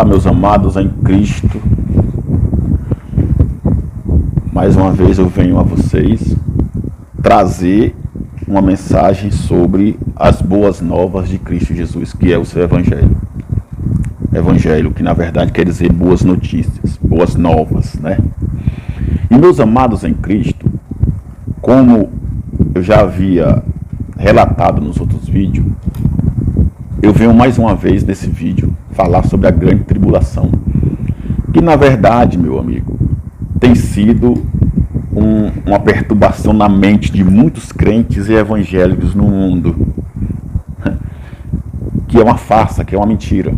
Olá, meus amados em Cristo. Mais uma vez eu venho a vocês trazer uma mensagem sobre as boas novas de Cristo Jesus, que é o seu Evangelho. Evangelho, que na verdade quer dizer boas notícias, boas novas, né? E meus amados em Cristo, como eu já havia relatado nos outros vídeos, eu venho mais uma vez nesse vídeo falar sobre a grande tribulação, que na verdade, meu amigo, tem sido uma perturbação na mente de muitos crentes e evangélicos no mundo, que é uma farsa, que é uma mentira.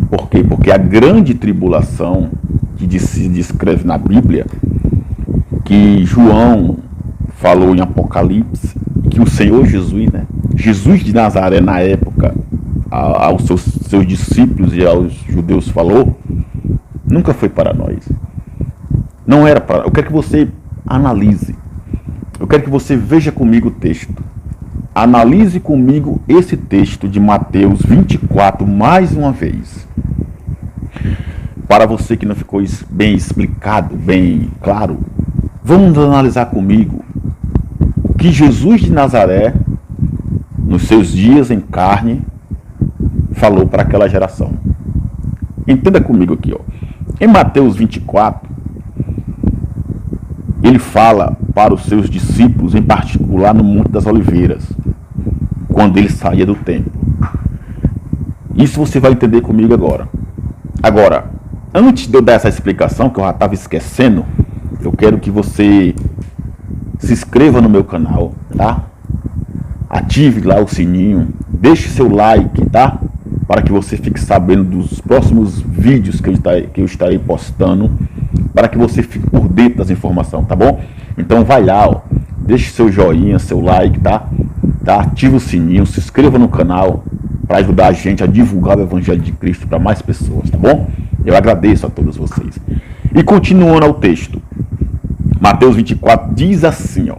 Por quê? Porque a grande tribulação que se descreve na Bíblia, que João falou em Apocalipse, que o Senhor Jesus, né, Jesus de Nazaré na época, aos seus discípulos e aos judeus falou, nunca foi para nós. Não era para... Eu quero que você analise. Eu quero que você veja comigo o texto. Analise comigo esse texto de Mateus 24 mais uma vez. Para você que não ficou bem explicado, bem claro, vamos analisar comigo o que Jesus de Nazaré, nos seus dias em carne, falou para aquela geração. Entenda comigo aqui, ó. Em Mateus 24, ele fala para os seus discípulos, em particular no Monte das Oliveiras, quando ele saía do templo. Isso você vai entender comigo agora. Agora, antes de eu dar essa explicação, que eu já estava esquecendo, eu quero que você se inscreva no meu canal, tá? Ative lá o sininho, deixe seu like, tá? Para que você fique sabendo dos próximos vídeos que eu estarei postando, para que você fique por dentro das informações, tá bom? Então vai lá, ó, deixe seu joinha, seu like, tá? Ative o sininho, se inscreva no canal, para ajudar a gente a divulgar o Evangelho de Cristo para mais pessoas, tá bom? Eu agradeço a todos vocês. E continuando ao texto, Mateus 24 diz assim, ó: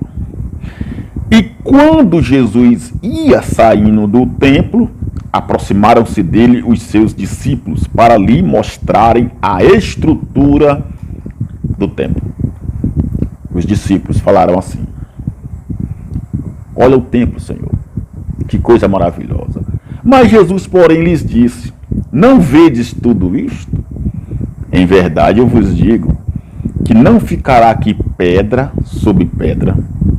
e quando Jesus ia saindo do templo, aproximaram-se dele os seus discípulos para lhe mostrarem a estrutura do templo. Os discípulos falaram assim: olha o templo, Senhor, que coisa maravilhosa. Mas Jesus, porém, lhes disse: não vedes tudo isto? Em verdade eu vos digo que não ficará aqui pedra sobre pedra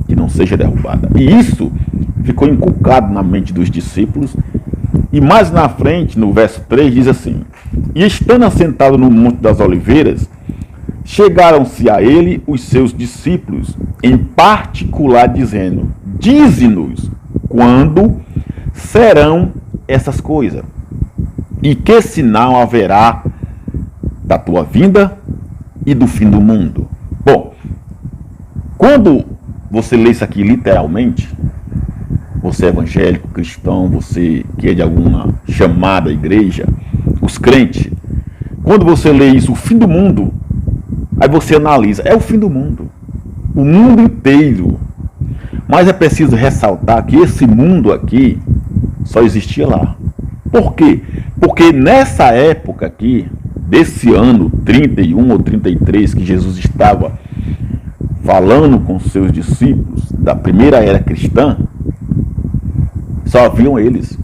que não seja derrubada. E isso ficou inculcado na mente dos discípulos. E mais na frente, no verso 3, diz assim: e estando assentado no Monte das Oliveiras, chegaram-se a ele os seus discípulos, em particular, dizendo: dize-nos quando serão essas coisas, e que sinal haverá da tua vinda e do fim do mundo. Bom, quando você lê isso aqui literalmente, você é evangélico, cristão, você que é de alguma chamada igreja, os crentes, quando você lê isso, o fim do mundo, aí você analisa, é o fim do mundo, o mundo inteiro. Mas é preciso ressaltar que esse mundo aqui só existia lá. Por quê? Porque nessa época aqui, desse ano 31 ou 33 que Jesus estava falando com seus discípulos da primeira era cristã, só haviam eles.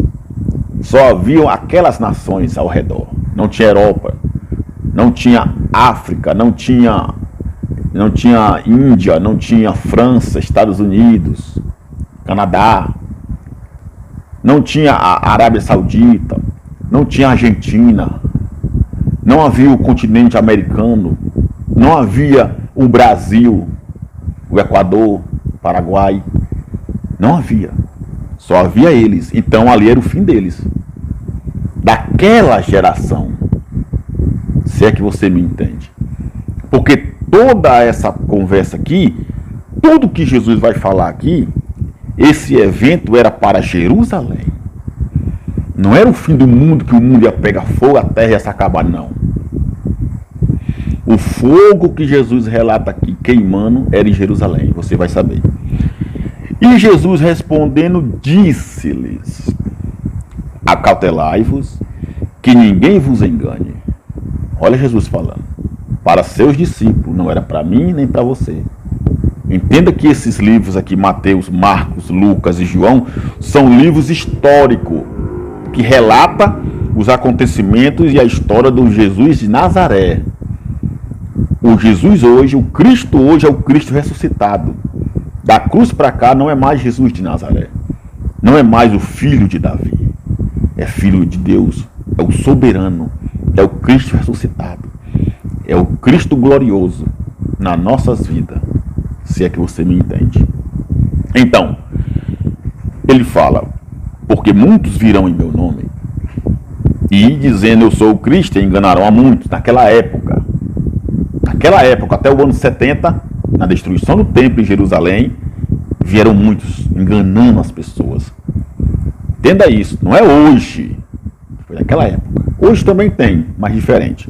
Só haviam aquelas nações ao redor. Não tinha Europa, não tinha África, não tinha Índia, não tinha França, Estados Unidos, Canadá, não tinha a Arábia Saudita, não tinha a Argentina, não havia o continente americano, não havia o Brasil, o Equador, o Paraguai, não havia. Só havia eles. Então ali era o fim deles. Daquela geração. Se é que você me entende. Porque toda essa conversa aqui, tudo que Jesus vai falar aqui, esse evento era para Jerusalém. Não era o fim do mundo, que o mundo ia pegar fogo, a terra ia se acabar, não. O fogo que Jesus relata aqui queimando era em Jerusalém, você vai saber. E Jesus respondendo disse-lhes: acautelai-vos, que ninguém vos engane. Olha Jesus falando. Para seus discípulos, não era para mim nem para você. Entenda que esses livros aqui, Mateus, Marcos, Lucas e João, são livros históricos, que relata os acontecimentos e a história do Jesus de Nazaré. O Jesus hoje, o Cristo hoje é o Cristo ressuscitado. Da cruz para cá não é mais Jesus de Nazaré. Não é mais o filho de Davi. É filho de Deus. É o soberano. É o Cristo ressuscitado. É o Cristo glorioso nas nossas vidas. Se é que você me entende. Então, ele fala: porque muitos virão em meu nome, e dizendo eu sou o Cristo, enganarão a muitos. Naquela época, até o ano 70, na destruição do templo em Jerusalém, vieram muitos enganando as pessoas. Entenda isso, não é hoje, foi naquela época. Hoje também tem, mas diferente.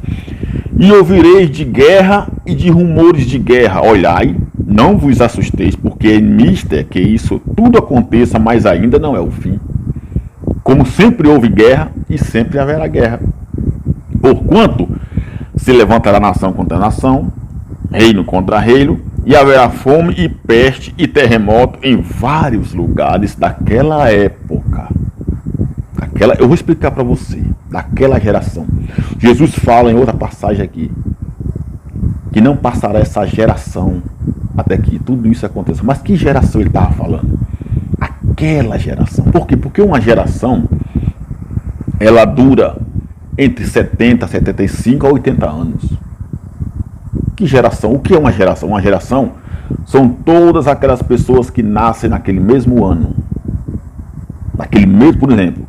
E ouvireis de guerra e de rumores de guerra. Olhai, não vos assusteis, porque é mister que isso tudo aconteça, mas ainda não é o fim. Como sempre houve guerra e sempre haverá guerra. Porquanto se levantará nação contra nação, reino contra reino, e haverá fome e peste e terremoto em vários lugares daquela época. Eu vou explicar para você, daquela geração. Jesus fala em outra passagem aqui, que não passará essa geração até que tudo isso aconteça. Mas que geração ele estava falando? Aquela geração. Por quê? Porque uma geração, ela dura entre 70, 75 a 80 anos. Que geração? O que é uma geração? Uma geração são todas aquelas pessoas que nascem naquele mesmo ano. Naquele mesmo, por exemplo,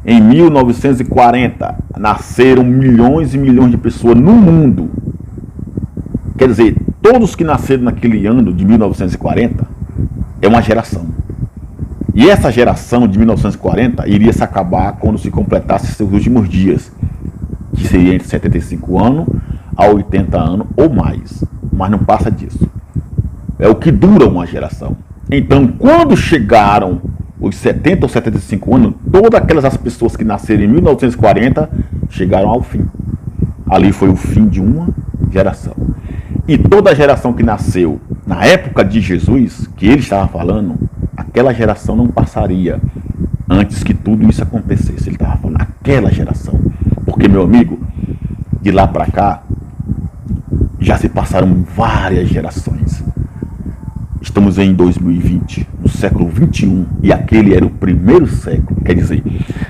em 1940, nasceram milhões e milhões de pessoas no mundo. Quer dizer, todos que nasceram naquele ano de 1940 é uma geração. E essa geração de 1940 iria se acabar quando se completasse seus últimos dias, que seria entre 75 anos a 80 anos ou mais. Mas não passa disso. É o que dura uma geração. Então, quando chegaram os 70 ou 75 anos, todas aquelas pessoas que nasceram em 1940 chegaram ao fim. Ali foi o fim de uma geração. E toda a geração que nasceu na época de Jesus, que ele estava falando, aquela geração não passaria antes que tudo isso acontecesse. Ele estava falando aquela geração. Porque, meu amigo, de lá para cá, já se passaram várias gerações. Estamos em 2020, no século 21, e aquele era o primeiro século. Quer dizer,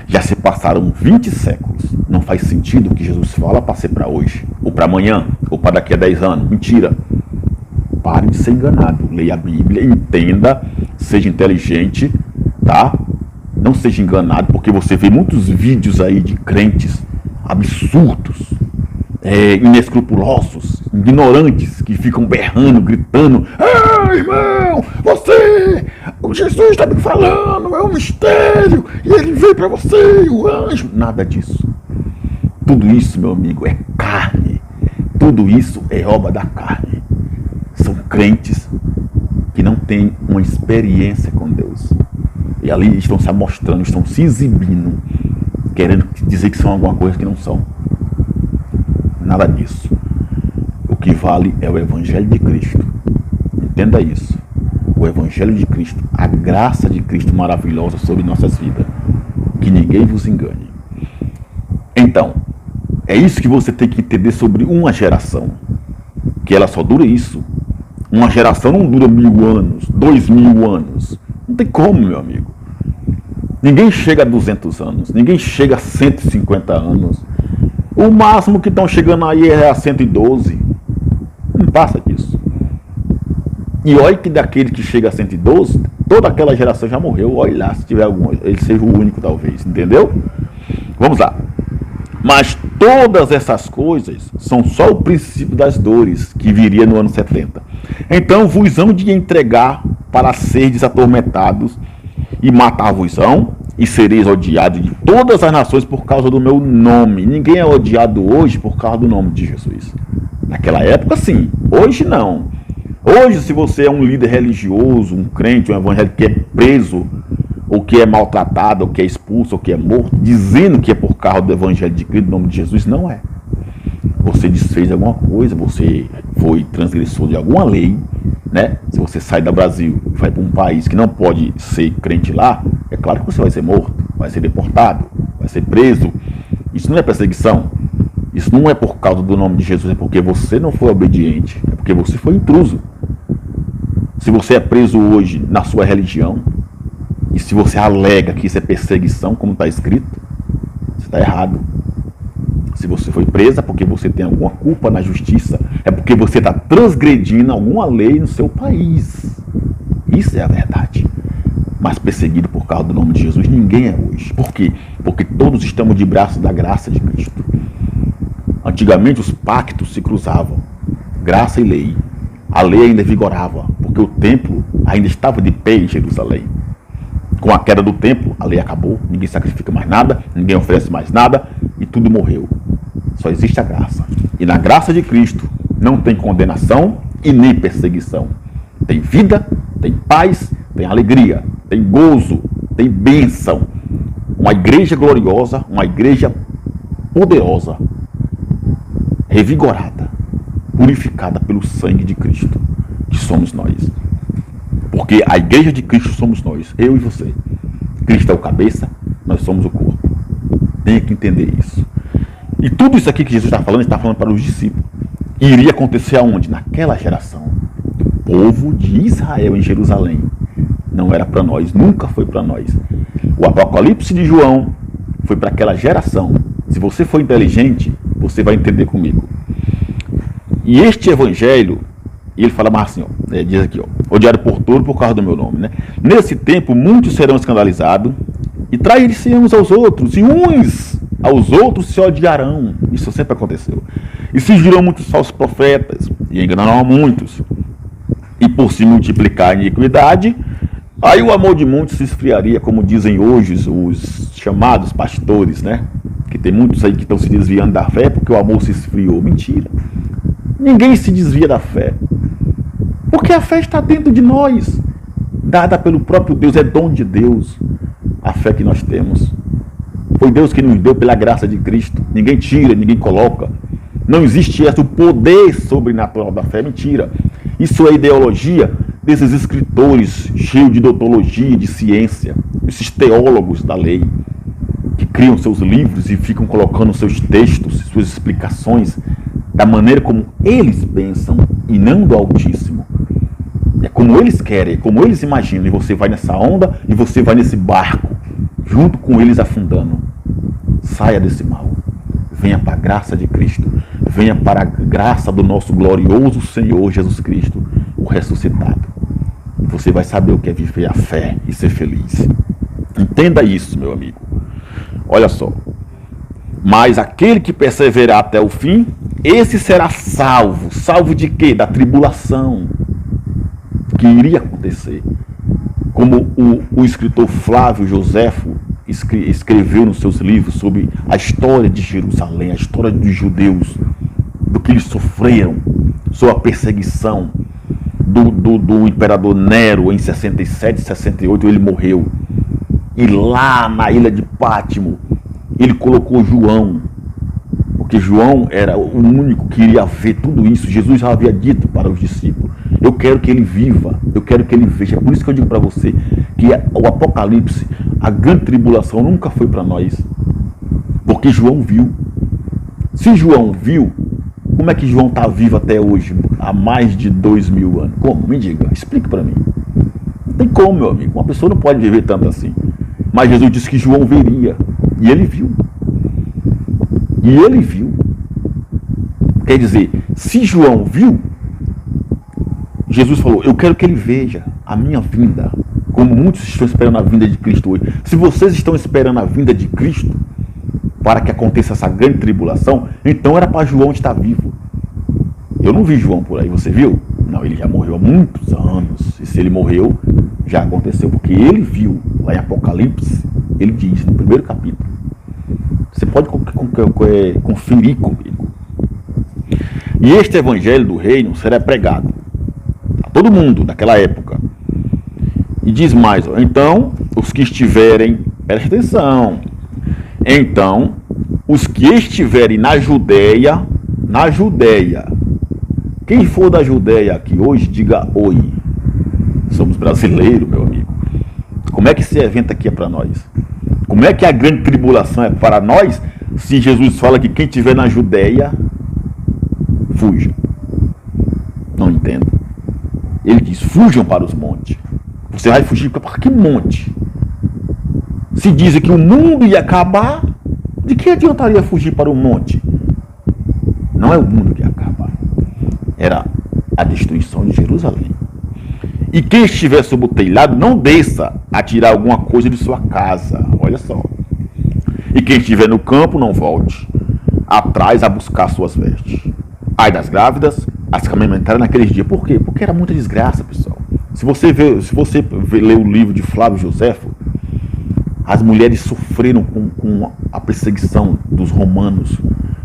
já se passaram 20 séculos. Não faz sentido o que Jesus fala para ser para hoje, ou para amanhã, ou para daqui a 10 anos. Mentira. Pare de ser enganado. Leia a Bíblia, entenda, seja inteligente, tá? Não seja enganado, porque você vê muitos vídeos aí de crentes absurdos, inescrupulosos, ignorantes, que ficam berrando, gritando: ah, irmão, o Jesus está me falando, é um mistério, e ele veio para você, o anjo. Nada disso. Tudo isso, meu amigo, é carne. Tudo isso é obra da carne. São crentes que não têm uma experiência com Deus. E ali estão se mostrando, estão se exibindo, querendo dizer que são alguma coisa que não são. Nada disso. O que vale é o Evangelho de Cristo. Entenda isso. O Evangelho de Cristo, a graça de Cristo maravilhosa sobre nossas vidas. Que ninguém vos engane. Então, é isso que você tem que entender sobre uma geração. Que ela só dura isso. Uma geração não dura 1000 anos, 2000 anos. Não tem como, meu amigo. Ninguém chega a 200 anos, ninguém chega a 150 anos. O máximo que estão chegando aí é a 112. Não passa disso. E olha que daquele que chega a 112, toda aquela geração já morreu. Olha lá, se tiver algum, ele seja o único talvez, entendeu? Vamos lá. Mas todas essas coisas são só o princípio das dores que viria no ano 70. Então vos hão de entregar para serdes atormentados e matar-vos-ão e sereis odiados de todas as nações por causa do meu nome. Ninguém é odiado hoje por causa do nome de Jesus. Naquela época sim, hoje não. Hoje, se você é um líder religioso, um crente, um evangélico que é preso, ou que é maltratado, ou que é expulso, ou que é morto, dizendo que é por causa do evangelho de Cristo, do nome de Jesus, não é. Você desfez alguma coisa, você foi transgressor de alguma lei, né? Se você sai do Brasil e vai para um país que não pode ser crente lá, é claro que você vai ser morto, vai ser deportado, vai ser preso. Isso não é perseguição. Isso não é por causa do nome de Jesus, é porque você não foi obediente, é porque você foi intruso. Se você é preso hoje na sua religião, e se você alega que isso é perseguição, como está escrito, você está errado. Se você foi preso é porque você tem alguma culpa na justiça, é porque você está transgredindo alguma lei no seu país. Isso é a verdade. Mas perseguido por causa do nome de Jesus, ninguém é hoje. Por quê? Porque todos estamos de braço da graça de Cristo. Antigamente os pactos se cruzavam, graça e lei. A lei ainda vigorava, porque o templo ainda estava de pé em Jerusalém. Com a queda do templo, a lei acabou, ninguém sacrifica mais nada, ninguém oferece mais nada e tudo morreu. Só existe a graça. E na graça de Cristo não tem condenação e nem perseguição. Tem vida, tem paz, tem alegria, tem gozo, tem bênção. Uma igreja gloriosa, uma igreja poderosa, revigorada, purificada pelo sangue de Cristo, que somos nós. Porque a igreja de Cristo somos nós, eu e você. Cristo é o cabeça, nós somos o corpo. Tem que entender isso. E tudo isso aqui que Jesus está falando para os discípulos. E iria acontecer aonde? Naquela geração do povo de Israel em Jerusalém. Não era para nós, nunca foi para nós. O Apocalipse de João foi para aquela geração. Se você for inteligente, você vai entender comigo. E este evangelho, ele fala mais assim, ó, diz aqui, ó, odiado por todos por causa do meu nome, né? Nesse tempo, muitos serão escandalizados e trair-se uns aos outros, e uns aos outros se odiarão. Isso sempre aconteceu. E surgirão muitos falsos profetas e enganarão a muitos. E por se multiplicar a iniquidade, aí o amor de muitos se esfriaria, como dizem hoje os chamados pastores, né? Que tem muitos aí que estão se desviando da fé porque o amor se esfriou. Mentira. Ninguém se desvia da fé. Porque a fé está dentro de nós. Dada pelo próprio Deus, é dom de Deus. A fé que nós temos. Foi Deus que nos deu pela graça de Cristo. Ninguém tira, ninguém coloca. Não existe esse o poder sobrenatural da fé. Mentira. Isso é ideologia desses escritores cheios de doutologia, de ciência. Esses teólogos da lei. Que criam seus livros e ficam colocando seus textos, suas explicações, da maneira como eles pensam e não do Altíssimo. É como eles querem, é como eles imaginam. E você vai nessa onda e você vai nesse barco, junto com eles afundando. Saia desse mal. Venha para a graça de Cristo. Venha para a graça do nosso glorioso Senhor Jesus Cristo, o ressuscitado. Você vai saber o que é viver a fé e ser feliz. Entenda isso, meu amigo. Olha só. Mas aquele que perseverar até o fim, esse será salvo. Salvo de quê? Da tribulação que iria acontecer. Como o escritor Flávio Joséfo escreveu nos seus livros sobre a história de Jerusalém, a história dos judeus, do que eles sofreram, sobre a perseguição do imperador Nero em 67, 68, ele morreu. E lá na ilha de Pátimo, ele colocou João, porque Porque João era o único que iria ver tudo isso. Jesus já havia dito para os discípulos: eu quero que ele viva, eu quero que ele veja. É por isso que eu digo para você que o Apocalipse, a grande tribulação, nunca foi para nós. Porque João viu. Se João viu, como é que João está vivo até hoje, há mais de 2000 anos? Como? Me diga, explique para mim. Não tem como, meu amigo. Uma pessoa não pode viver tanto assim. Mas Jesus disse que João veria. E ele viu. E ele viu. Quer dizer, se João viu, Jesus falou: eu quero que ele veja a minha vinda. Como muitos estão esperando a vinda de Cristo hoje. Se vocês estão esperando a vinda de Cristo para que aconteça essa grande tribulação, então era para João estar vivo. Eu não vi João por aí, você viu? Não, ele já morreu há muitos anos. E se ele morreu, já aconteceu, porque ele viu lá em Apocalipse. Ele diz no primeiro capítulo. Você pode conferir comigo. E este evangelho do reino será pregado a todo mundo naquela época. E diz mais, ó, então os que estiverem, preste atenção, então os que estiverem na Judéia, quem for da Judéia aqui hoje, diga oi. Somos brasileiros, meu amigo. Como é que esse evento aqui é para nós? Como é que a grande tribulação é para nós, se Jesus fala que quem estiver na Judéia, fuja? Não entendo. Ele diz: fujam para os montes. Você vai fugir para que monte? Se dizem que o mundo ia acabar, de que adiantaria fugir para o monte? Não é o mundo que ia acabar. Era a destruição de Jerusalém. E quem estiver sob o telhado, não desça a tirar alguma coisa de sua casa. Olha só. E quem estiver no campo, não volte atrás a buscar suas vestes. Ai das grávidas, as que amamentaram naqueles dias. Por quê? Porque era muita desgraça, pessoal. Se você ler o livro de Flávio Joséfo, as mulheres sofreram com a perseguição dos romanos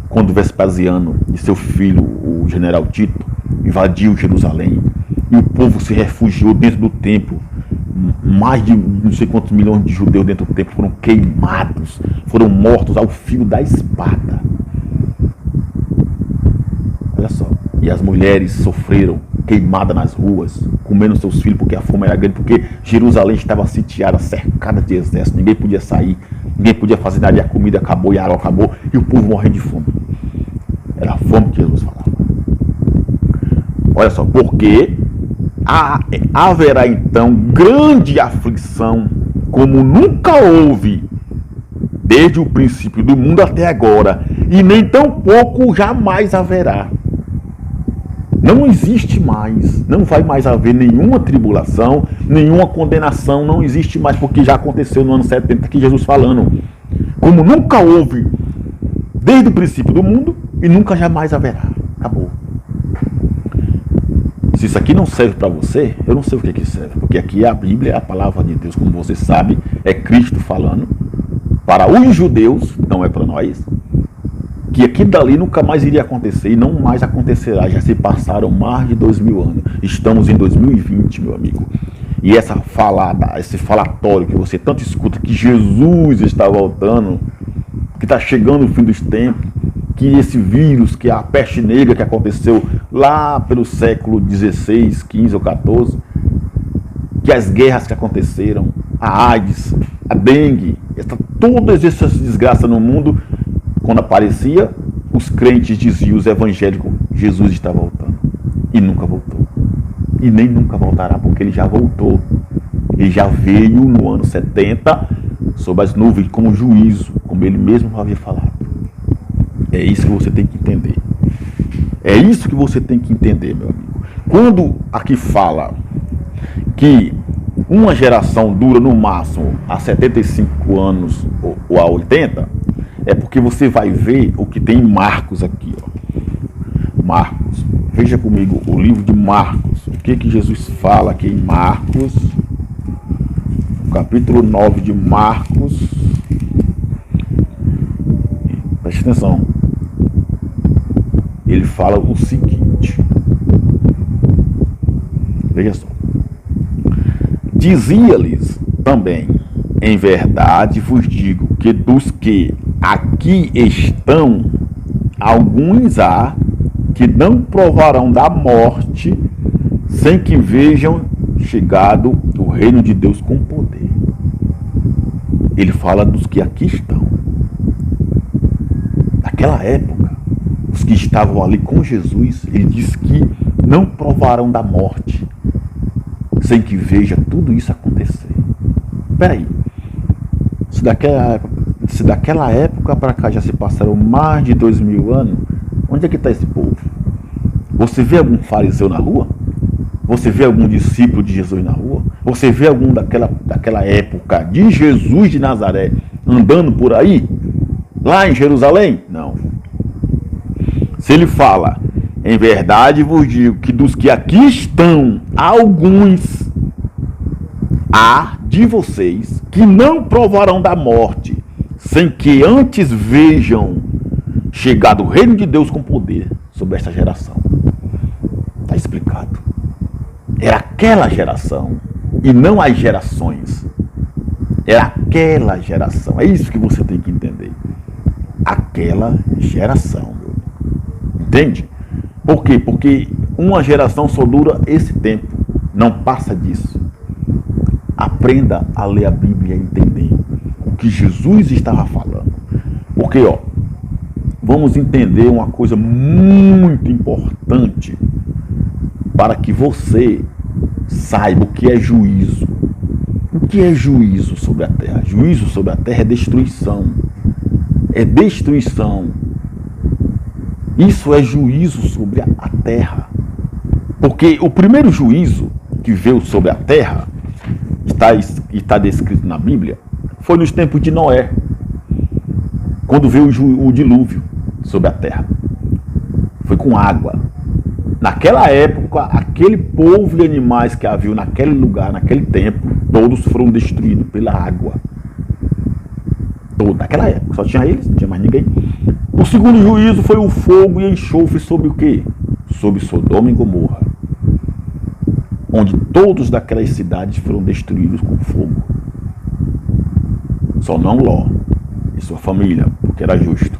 quando Vespasiano e seu filho, o general Tito, invadiu Jerusalém. E o povo se refugiou dentro do templo. Mais de não sei quantos milhões de judeus dentro do templo foram queimados, foram mortos ao fio da espada. Olha só. E as mulheres sofreram, queimadas nas ruas, comendo seus filhos porque a fome era grande, porque Jerusalém estava sitiada, cercada de exército, ninguém podia sair, ninguém podia fazer nada, e a comida acabou, e a água acabou, e o povo morrendo de fome. Era a fome que Jesus falava. Olha só, porque haverá então grande aflição, como nunca houve, desde o princípio do mundo até agora, e nem tampouco jamais haverá. Não existe mais, não vai mais haver nenhuma tribulação, nenhuma condenação, não existe mais, porque já aconteceu no ano 70, que Jesus falando, como nunca houve, desde o princípio do mundo, e nunca jamais haverá. Acabou. Se isso aqui não serve para você, eu não sei o que serve, porque aqui a Bíblia é a palavra de Deus, como você sabe, é Cristo falando, para os judeus, não é para nós, que aquilo dali nunca mais iria acontecer e não mais acontecerá. Já se passaram mais de 2000 anos. Estamos em 2020, meu amigo. E esse falatório que você tanto escuta, que Jesus está voltando, que está chegando o fim dos tempos, que esse vírus, que é a peste negra que aconteceu lá pelo século XVI, XV ou XIV, que as guerras que aconteceram, a AIDS, a dengue, todas essas desgraças no mundo, quando aparecia, os crentes diziam, os evangélicos, Jesus está voltando. E nunca voltou. E nem nunca voltará, porque ele já voltou. Ele já veio no ano 70, sob as nuvens, como juízo, como ele mesmo havia falado. É isso que você tem que entender. É isso que você tem que entender, meu amigo. Quando aqui fala que uma geração dura no máximo a 75 anos ou a 80, é porque você vai ver o que tem em Marcos aqui, ó. Marcos, veja comigo o livro de Marcos. O que Jesus fala aqui em Marcos, capítulo 9 de Marcos. Preste atenção. Ele fala o seguinte. Veja só. Dizia-lhes também: em verdade vos digo que dos que aqui estão, alguns há que não provarão da morte sem que vejam chegado o reino de Deus com poder. Ele fala dos que aqui estão. Naquela época, os que estavam ali com Jesus, ele diz que não provarão da morte sem que veja tudo isso acontecer. Espera aí. Se daquela época para cá já se passaram mais de 2000 anos, onde é que está esse povo? Você vê algum fariseu na rua? Você vê algum discípulo de Jesus na rua? Você vê algum daquela época de Jesus de Nazaré andando por aí? Lá em Jerusalém? Não. Se ele fala, em verdade vos digo que dos que aqui estão, alguns há de vocês que não provarão da morte, sem que antes vejam chegado o reino de Deus com poder sobre esta geração. Está explicado. Era aquela geração e não as gerações. Era aquela geração. É isso que você tem que entender. Aquela geração. Entende? Por quê? Porque uma geração só dura esse tempo. Não passa disso. Aprenda a ler a Bíblia e entender o que Jesus estava falando. Porque, vamos entender uma coisa muito importante para que você saiba o que é juízo. O que é juízo sobre a terra? Juízo sobre a terra é destruição. É destruição. Isso é juízo sobre a terra. Porque o primeiro juízo que veio sobre a terra, está descrito na Bíblia, foi nos tempos de Noé, quando veio o dilúvio sobre a terra. Foi com água. Naquela época, aquele povo e animais que havia naquele lugar, naquele tempo, todos foram destruídos pela água. Naquela época, só tinha eles, não tinha mais ninguém. O segundo juízo foi o fogo e enxofre sobre o quê? Sobre Sodoma e Gomorra, onde todos daquelas cidades foram destruídos com fogo. Só não Ló e sua família, porque era justo.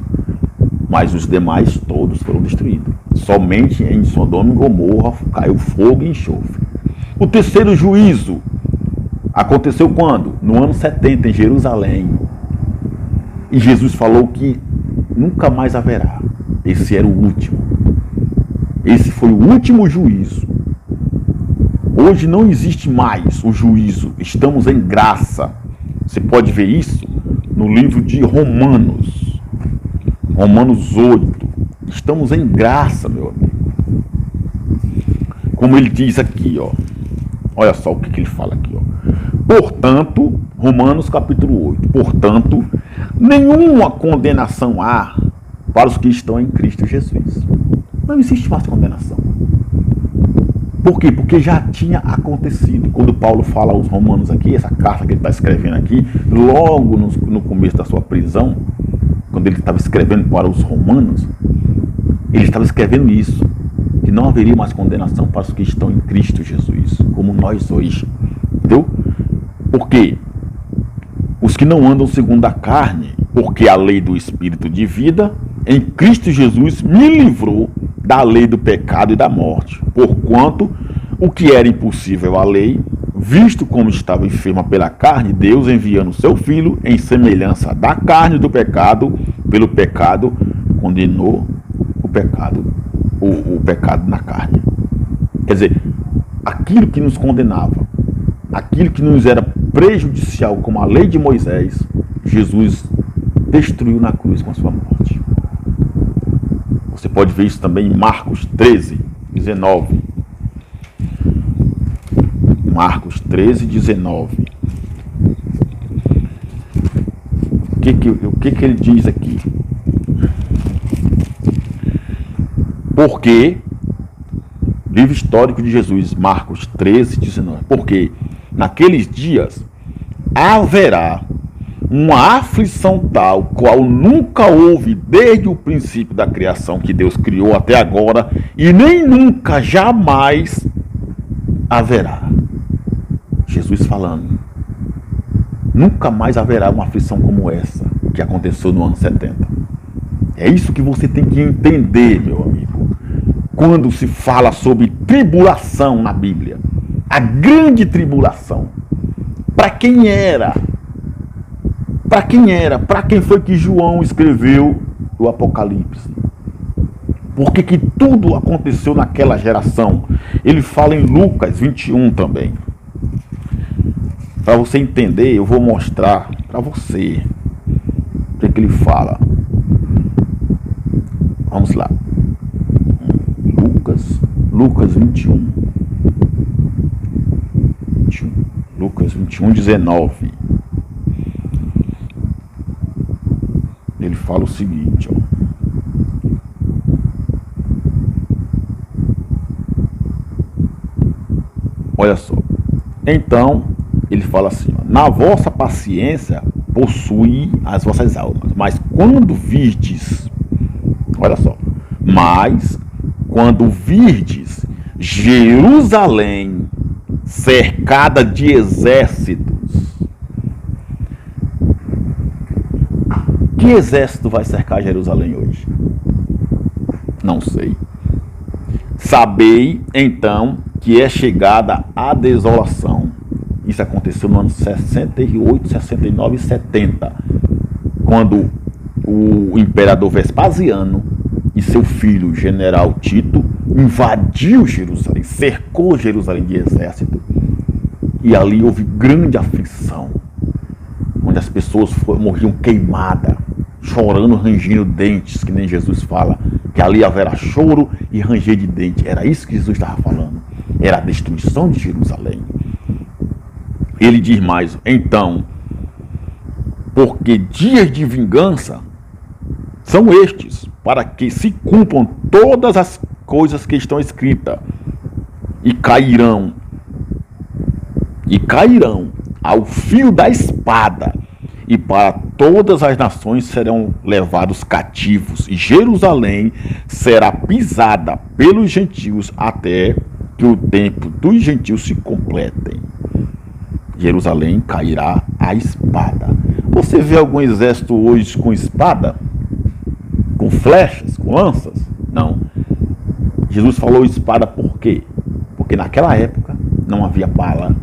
Mas os demais todos foram destruídos. Somente em Sodoma e Gomorra caiu fogo e enxofre. O terceiro juízo aconteceu quando? No ano 70, em Jerusalém. E Jesus falou que nunca mais haverá. Esse era o último. Esse foi o último juízo. Hoje não existe mais o juízo. Estamos em graça. Você pode ver isso no livro de Romanos. Romanos 8. Estamos em graça, meu amigo. Como ele diz aqui, olha só o que ele fala aqui, Portanto, Romanos capítulo 8. Portanto, nenhuma condenação há para os que estão em Cristo Jesus. Não existe mais condenação. Por quê? Porque já tinha acontecido. Quando Paulo fala aos Romanos aqui, essa carta que ele está escrevendo aqui, logo no começo da sua prisão, quando ele estava escrevendo para os Romanos, ele estava escrevendo isso, que não haveria mais condenação para os que estão em Cristo Jesus, como nós hoje. Entendeu? Por quê? Os que não andam segundo a carne, porque a lei do Espírito de vida em Cristo Jesus me livrou da lei do pecado e da morte. Porquanto o que era impossível à lei, visto como estava enferma pela carne, Deus, enviando seu Filho em semelhança da carne do pecado, pelo pecado, condenou o pecado na carne. Quer dizer, aquilo que nos condenava, aquilo que nos era prejudicial, como a lei de Moisés, Jesus destruiu na cruz com a sua morte. Você pode ver isso também em Marcos 13, 19. Marcos 13, 19. O que ele diz aqui? Porque, livro histórico de Jesus, Marcos 13, 19. Porque naqueles dias haverá uma aflição tal, qual nunca houve desde o princípio da criação que Deus criou até agora, e nem nunca, jamais haverá. Jesus falando. Nunca mais haverá uma aflição como essa que aconteceu no ano 70. É isso que você tem que entender, meu amigo. Quando se fala sobre tribulação na Bíblia, a grande tribulação, para quem era? Para quem era? Para quem foi que João escreveu o Apocalipse? Por que tudo aconteceu naquela geração? Ele fala em Lucas 21 também. Para você entender, eu vou mostrar para você o que ele fala. Vamos lá. Lucas 21. Lucas 21, 19. Ele fala o seguinte, ó. Olha só. Então, ele fala assim, ó, na vossa paciência possui as vossas almas, mas quando virdes, olha só, mas quando virdes Jerusalém cercada de exércitos, que exército vai cercar Jerusalém hoje? Não sei. Sabei então que é chegada a desolação. Isso aconteceu no ano 68, 69 e 70, quando o imperador Vespasiano e seu filho, general Tito, invadiu Jerusalém, cercou Jerusalém de exército, e ali houve grande aflição, onde as pessoas morriam queimadas, chorando, rangindo dentes, que nem Jesus fala, que ali haverá choro e ranger de dentes. Era isso que Jesus estava falando, era a destruição de Jerusalém. Ele diz mais, então, porque dias de vingança são estes, para que se cumpram todas as coisas que estão escritas, e cairão ao fio da espada, e para todas as nações serão levados cativos, e Jerusalém será pisada pelos gentios até que o tempo dos gentios se completem. Jerusalém cairá à espada. Você vê algum exército hoje com espada? Com flechas? Com lanças? Não. Jesus falou espada por quê? Porque naquela época não havia bala,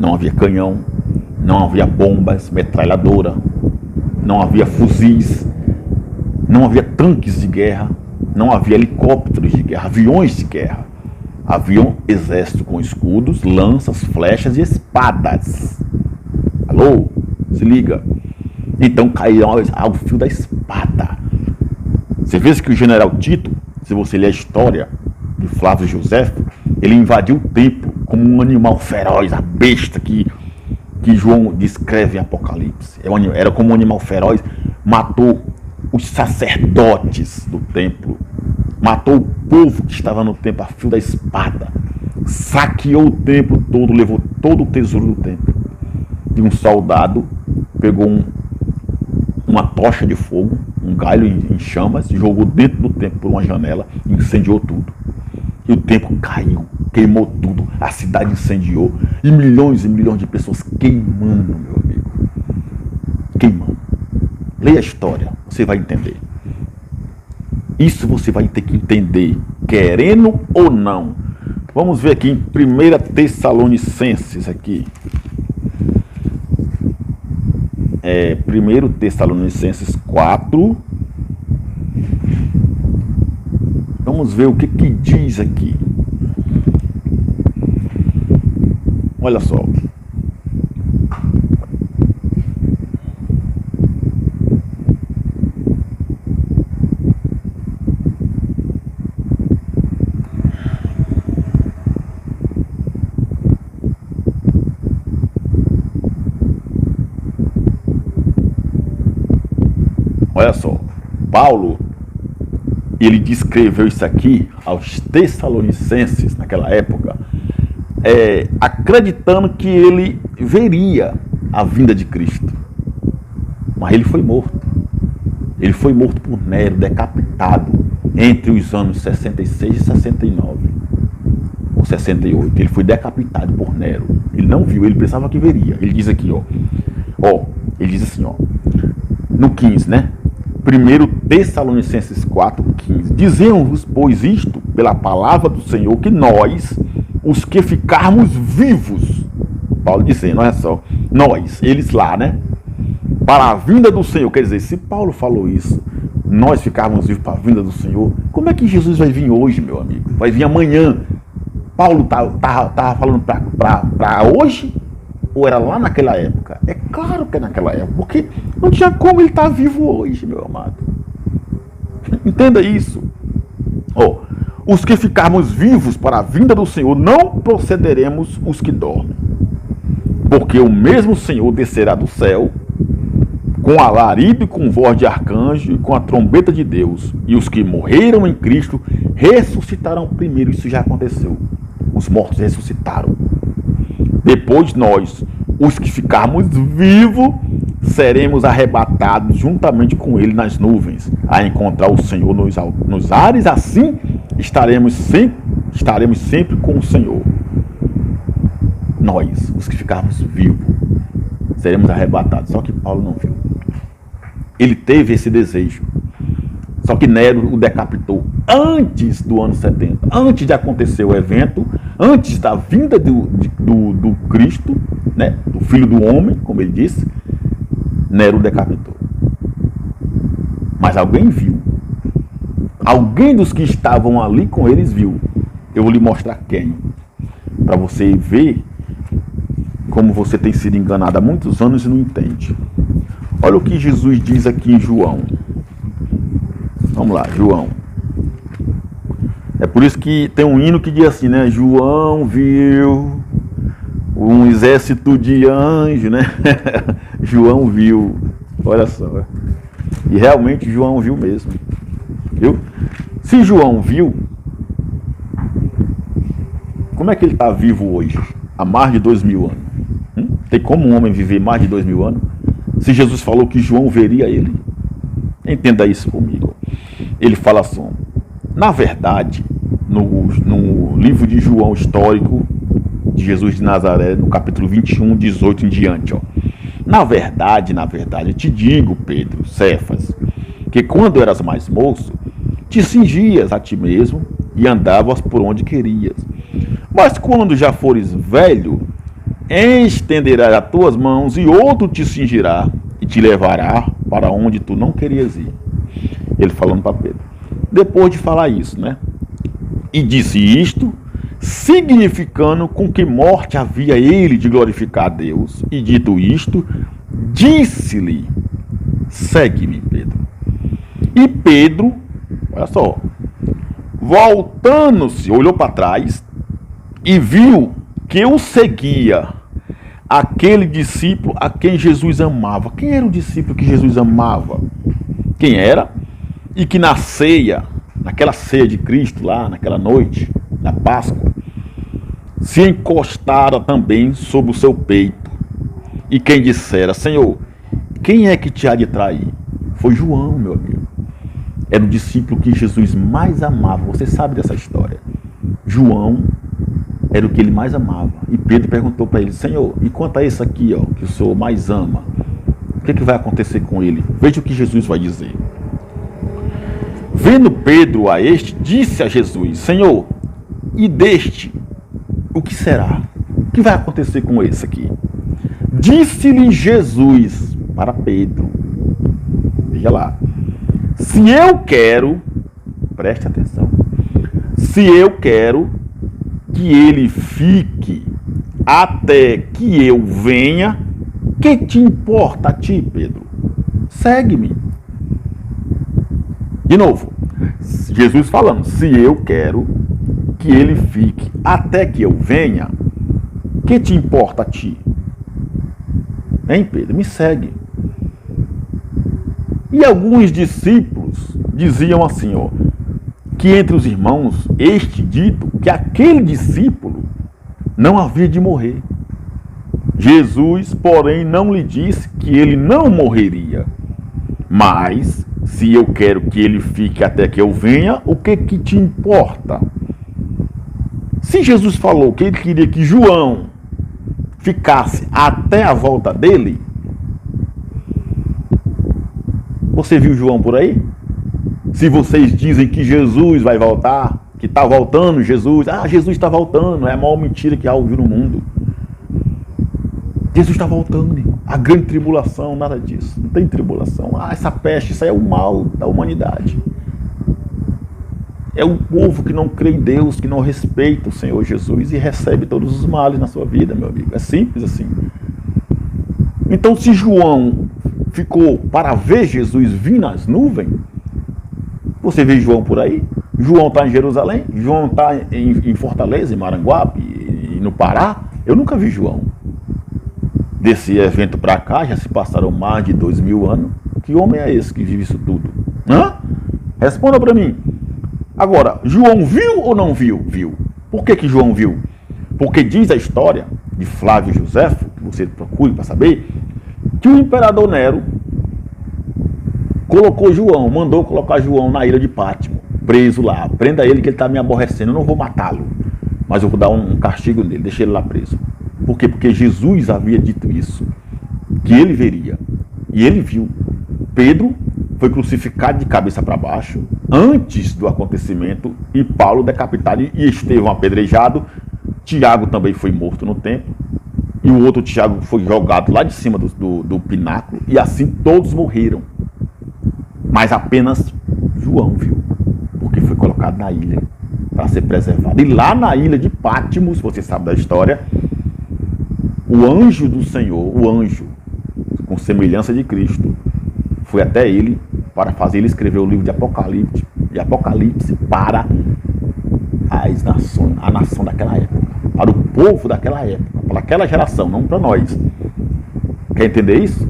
não havia canhão, não havia bombas, metralhadora, não havia fuzis, não havia tanques de guerra, não havia helicópteros de guerra, aviões de guerra. Havia um exército com escudos, lanças, flechas e espadas. Alô? Se liga. Então caíram ao fio da espada. Você vê que o general Tito, se você ler a história de Flávio Josefo, ele invadiu o templo como um animal feroz, a besta que João descreve em Apocalipse. Era como um animal feroz, matou os sacerdotes do templo, matou o povo que estava no templo a fio da espada, saqueou o templo todo, levou todo o tesouro do templo. E um soldado pegou uma tocha de fogo, um galho em chamas, jogou dentro do templo por uma janela e incendiou tudo. E o templo caiu, queimou tudo, a cidade incendiou, e milhões de pessoas queimando, meu amigo. Queimando. Leia a história, você vai entender. Isso você vai ter que entender, querendo ou não. Vamos ver aqui em 1 Tessalonicenses aqui. 1 Tessalonicenses 4. Vamos ver o que diz aqui. Olha só. Olha só, Paulo, ele descreveu isso aqui aos Tessalonicenses naquela época, acreditando que ele veria a vinda de Cristo. Mas ele foi morto. Ele foi morto por Nero, decapitado entre os anos 66 e 69, ou 68. Ele foi decapitado por Nero. Ele não viu, ele pensava que veria. Ele diz aqui, ele diz assim, no 15, né? 1 Tessalonicenses 4,15. Dizemos, pois, isto pela palavra do Senhor, que nós, os que ficarmos vivos, Paulo dizendo, olha só, nós, eles lá, né? Para a vinda do Senhor, quer dizer, se Paulo falou isso, nós ficarmos vivos para a vinda do Senhor, como é que Jesus vai vir hoje, meu amigo? Vai vir amanhã. Paulo estava falando para hoje, ou era lá naquela época? É claro que é naquela época, porque não tinha como ele estar vivo hoje, meu amado. Entenda isso. Os que ficarmos vivos para a vinda do Senhor, não procederemos os que dormem. Porque o mesmo Senhor descerá do céu, com alarido e com voz de arcanjo e com a trombeta de Deus, e os que morreram em Cristo ressuscitarão primeiro. Isso já aconteceu. Os mortos ressuscitaram. Depois nós, os que ficarmos vivos, seremos arrebatados juntamente com ele nas nuvens, a encontrar o Senhor nos ares. Assim estaremos sempre com o Senhor. Nós, os que ficarmos vivos, seremos arrebatados. Só que Paulo não viu. Ele teve esse desejo. Só que Nero o decapitou antes do ano 70, antes de acontecer o evento, antes da vinda do Cristo, né, do Filho do Homem, como ele disse. Nero o decapitou. Mas alguém viu. Alguém dos que estavam ali com eles viu. Eu vou lhe mostrar quem, para você ver como você tem sido enganado há muitos anos e não entende. Olha o que Jesus diz aqui em João. Vamos lá, João. É por isso que tem um hino que diz assim, né? João viu um exército de anjos, né? João viu. Olha só. E realmente João viu mesmo. Viu? Se João viu, como é que ele está vivo hoje? Há mais de 2000 anos. Tem como um homem viver mais de 2000 anos? Se Jesus falou que João veria ele. Entenda isso comigo. Ele fala assim, na verdade, no livro de João histórico, de Jesus de Nazaré, no capítulo 21, 18 em diante, ó. Na verdade, eu te digo, Pedro, Cefas, que quando eras mais moço, te cingias a ti mesmo e andavas por onde querias. Mas quando já fores velho, estenderás as tuas mãos e outro te cingirá e te levará para onde tu não querias ir. Ele falando para Pedro. Depois de falar isso, né? E disse isto, significando com que morte havia ele de glorificar a Deus. E dito isto, disse-lhe, segue-me, Pedro. E Pedro, olha só, voltando-se, olhou para trás e viu que o seguia aquele discípulo a quem Jesus amava. Quem era o discípulo que Jesus amava? Quem era? E que na ceia, naquela ceia de Cristo lá, naquela noite, na Páscoa, se encostara também sobre o seu peito. E quem dissera, Senhor, quem é que te há de trair? Foi João, meu amigo. Era o discípulo que Jesus mais amava. Você sabe dessa história. João era o que ele mais amava. E Pedro perguntou para ele, Senhor, e quanto a esse aqui, ó, que o Senhor mais ama, o que vai acontecer com ele? Veja o que Jesus vai dizer. Vendo Pedro a este, disse a Jesus, Senhor, e deste, o que será? O que vai acontecer com esse aqui? Disse-lhe Jesus para Pedro, veja lá, se eu quero, preste atenção, se eu quero que ele fique até que eu venha, que te importa a ti, Pedro? Segue-me. De novo, Jesus falando, se eu quero que ele fique até que eu venha, que te importa a ti? Hein, Pedro? Me segue. E alguns discípulos diziam assim, ó, que entre os irmãos, este dito, que aquele discípulo não havia de morrer. Jesus, porém, não lhe disse que ele não morreria. Mas, se eu quero que ele fique até que eu venha, o que te importa? Se Jesus falou que ele queria que João ficasse até a volta dele, Você viu João por aí? Se vocês dizem que Jesus vai voltar, que está voltando Jesus, Jesus está voltando, é a maior mentira que há ouvido no mundo. Jesus está voltando, a grande tribulação, nada disso, não tem tribulação. Essa peste, isso aí é o mal da humanidade. É o povo que não crê em Deus, que não respeita o Senhor Jesus e recebe todos os males na sua vida, meu amigo. É simples assim. Então, se João ficou para ver Jesus vir nas nuvens, você vê João por aí? João está em Jerusalém? João está em Fortaleza, em Maranguape, e no Pará? Eu nunca vi João. Desse evento para cá, já se passaram mais de 2000 anos. Que homem é esse que vive isso tudo? Responda para mim. Agora, João viu ou não viu? Viu. Por que João viu? Porque diz a história de Flávio Joséfo, que você procure para saber, que o imperador Nero mandou colocar João na ilha de Pátimo, preso lá. Prenda ele que ele está me aborrecendo, eu não vou matá-lo, mas eu vou dar um castigo nele, deixa ele lá preso. Por quê? Porque Jesus havia dito isso, que ele veria, e ele viu. Pedro foi crucificado de cabeça para baixo, antes do acontecimento, e Paulo decapitado, e Estevão apedrejado. Tiago também foi morto no templo, e o outro Tiago foi jogado lá de cima do pináculo, e assim todos morreram. Mas apenas João viu, porque foi colocado na ilha para ser preservado. E lá na ilha de Pátmos, você sabe da história, o anjo do Senhor, o anjo com semelhança de Cristo, foi até ele para fazer ele escrever o livro de Apocalipse para as nações, a nação daquela época, para o povo daquela época, para aquela geração, não para nós. Quer entender isso?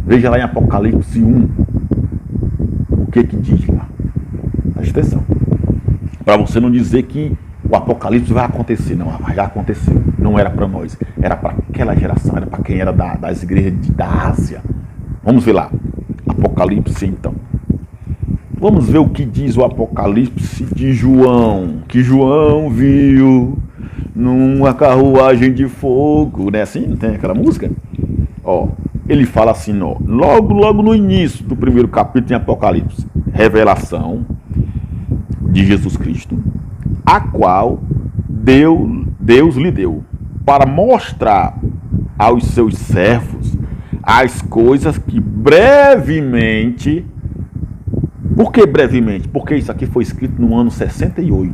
Veja lá em Apocalipse 1, o que diz lá. Presta atenção. Para você não dizer que o Apocalipse vai acontecer. Não, já aconteceu. Não era para nós. Era para aquela geração. Era para quem era das igrejas da Ásia. Vamos ver lá. Apocalipse, então. Vamos ver o que diz o Apocalipse de João. Que João viu numa carruagem de fogo. Né? Assim, não tem aquela música? Ele fala assim, logo no início do primeiro capítulo em Apocalipse. Revelação de Jesus Cristo, a qual Deus lhe deu para mostrar aos seus servos as coisas que brevemente. Por que brevemente? Porque isso aqui foi escrito no ano 68.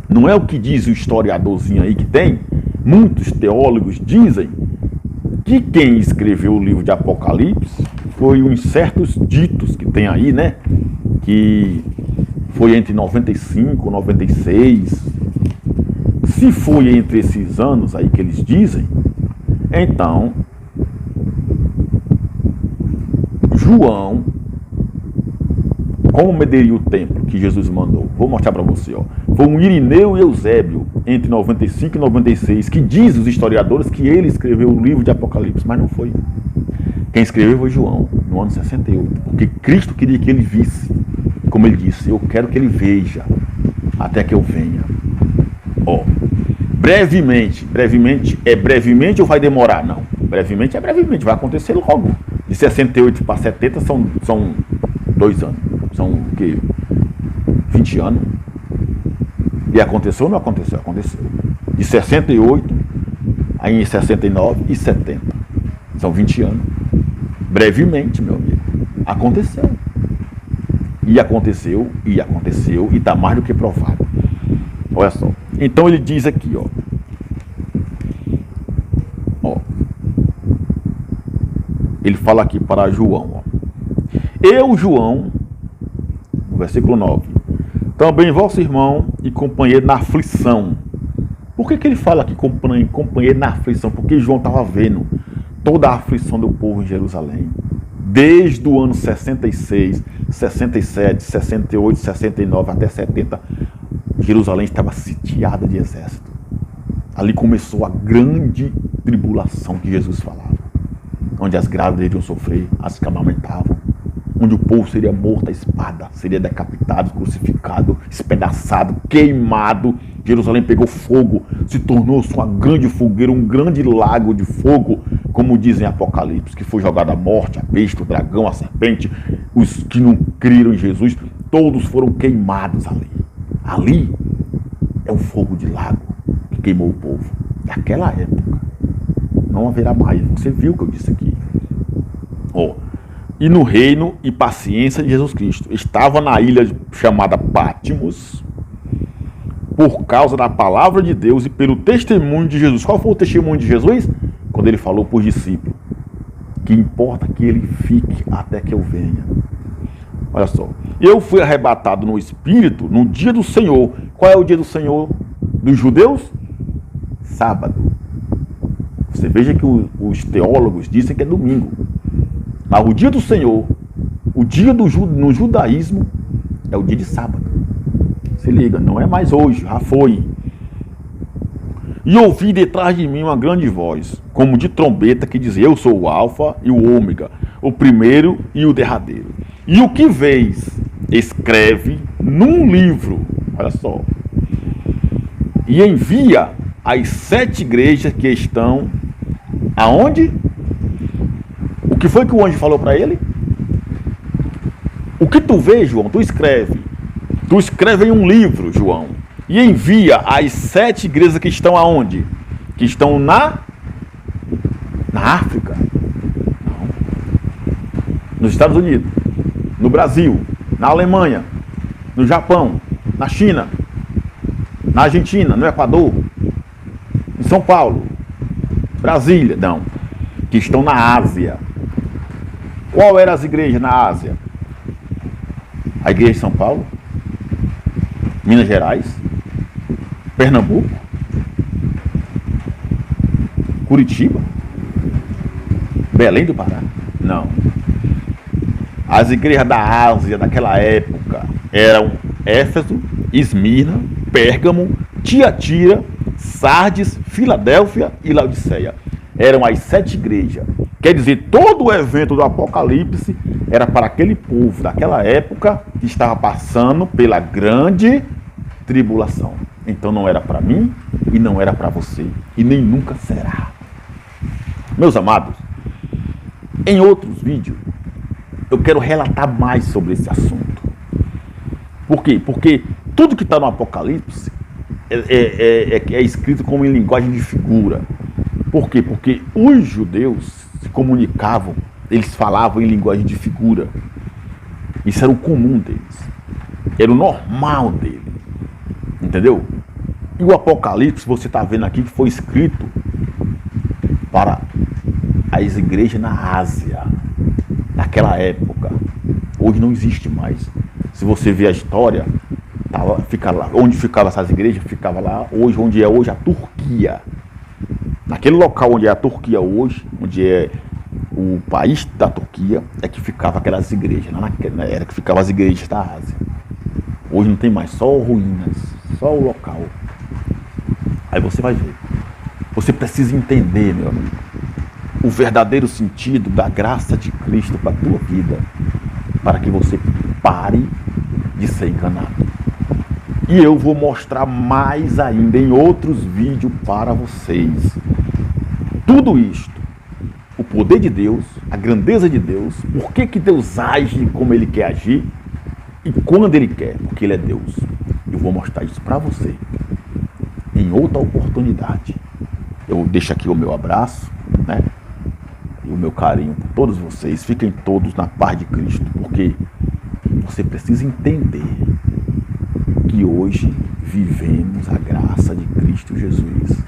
Não é o que diz o historiadorzinho aí que tem. Muitos teólogos dizem que quem escreveu o livro de Apocalipse foi uns certos ditos que tem aí, né? Que foi entre 95 e 96. Se foi entre esses anos aí que eles dizem, então João, como mediria o tempo que Jesus mandou? Vou mostrar para você, Foi um Irineu e Eusébio, entre 95 e 96, que diz os historiadores que ele escreveu o livro de Apocalipse, mas não foi. Quem escreveu foi João, no ano 68, porque Cristo queria que ele visse, como ele disse, eu quero que ele veja, até que eu venha. Brevemente é brevemente ou vai demorar? Não, brevemente é brevemente, vai acontecer logo. De 68 para 70 são 2 anos, são o quê? 20 anos. E aconteceu ou não aconteceu? Aconteceu. De 68, aí em 69 e 70. São 20 anos. Brevemente, meu amigo. Aconteceu. E aconteceu, e está mais do que provado. Olha só. Então ele diz aqui, ele fala aqui para João, Eu, João, no versículo 9, também vosso irmão e companheiro na aflição. Por que ele fala aqui companheiro na aflição? Porque João estava vendo toda a aflição do povo em Jerusalém. Desde o ano 66, 67, 68, 69 até 70, Jerusalém estava sitiada de exército. Ali começou a grande tribulação que Jesus falava, onde as grávidas iriam sofrer, as que amamentavam, onde o povo seria morto à espada, seria decapitado, crucificado, espedaçado, queimado. Jerusalém pegou fogo, se tornou-se uma grande fogueira, um grande lago de fogo, como dizem Apocalipse, que foi jogada a morte, a besta, o dragão, a serpente, os que não creram em Jesus, todos foram queimados ali. Ali é o fogo de lago que queimou o povo. Naquela época, não haverá mais. Você viu o que eu disse aqui. E no reino e paciência de Jesus Cristo. Estava na ilha chamada Pátimos, por causa da palavra de Deus e pelo testemunho de Jesus. Qual foi o testemunho de Jesus? Quando ele falou para os discípulos, que importa que ele fique até que eu venha. Olha só, eu fui arrebatado no Espírito no dia do Senhor. Qual é o dia do Senhor dos judeus? Sábado. Você veja que os teólogos dizem que é domingo. Mas o dia do Senhor, o dia no judaísmo, é o dia de sábado. Se liga, não é mais hoje, já foi. E ouvi detrás de mim uma grande voz, como de trombeta, que dizia: eu sou o Alfa e o Ômega, o primeiro e o derradeiro. E o que vês, escreve num livro, olha só, e envia às 7 igrejas que estão aonde? O que foi que o anjo falou para ele? O que tu vê, João? Tu escreve. Tu escreve em um livro, João, e envia às 7 igrejas que estão aonde? Que estão na África. Não. Nos Estados Unidos, no Brasil, na Alemanha, no Japão, na China, na Argentina, no Equador, em São Paulo, Brasília, não, que estão na Ásia. Qual eram as igrejas na Ásia? A igreja de São Paulo, Minas Gerais, Pernambuco, Curitiba, Belém do Pará. Não. As igrejas da Ásia daquela época eram Éfeso, Esmirna, Pérgamo, Tiatira, Sardes, Filadélfia e Laodiceia. Eram as 7 igrejas. Quer dizer, todo o evento do Apocalipse era para aquele povo daquela época que estava passando pela grande tribulação. Então não era para mim e não era para você. E nem nunca será. Meus amados, em outros vídeos eu quero relatar mais sobre esse assunto. Por quê? Porque tudo que está no Apocalipse é escrito como em linguagem de figura. Por quê? Porque os judeus se comunicavam, eles falavam em linguagem de figura. Isso era o comum deles. Era o normal deles. Entendeu? E o Apocalipse, você está vendo aqui, que foi escrito para as igrejas na Ásia, naquela época. Hoje não existe mais. Se você ver a história, fica lá. Onde ficavam essas igrejas, ficava lá hoje, onde é hoje a Turquia. Naquele local onde é a Turquia hoje, onde é o país da Turquia, é que ficavam aquelas igrejas. Era que ficavam as igrejas da Ásia. Hoje não tem mais, só ruínas, só o local. Aí você vai ver. Você precisa entender, meu amigo, o verdadeiro sentido da graça de Cristo para a tua vida, para que você pare de ser enganado. E eu vou mostrar mais ainda em outros vídeos para vocês. Tudo isto, o poder de Deus, a grandeza de Deus, por que Deus age como Ele quer agir e quando Ele quer, porque Ele é Deus. Eu vou mostrar isso para você em outra oportunidade. Eu deixo aqui o meu abraço, né? E o meu carinho por todos vocês. Fiquem todos na paz de Cristo, porque você precisa entender que hoje vivemos a graça de Cristo Jesus.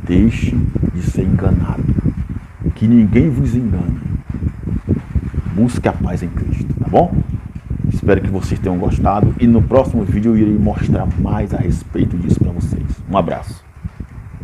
Deixe de ser enganado. Que ninguém vos engane. Busque a paz em Cristo, tá bom? Espero que vocês tenham gostado e no próximo vídeo eu irei mostrar mais a respeito disso para vocês. Um abraço.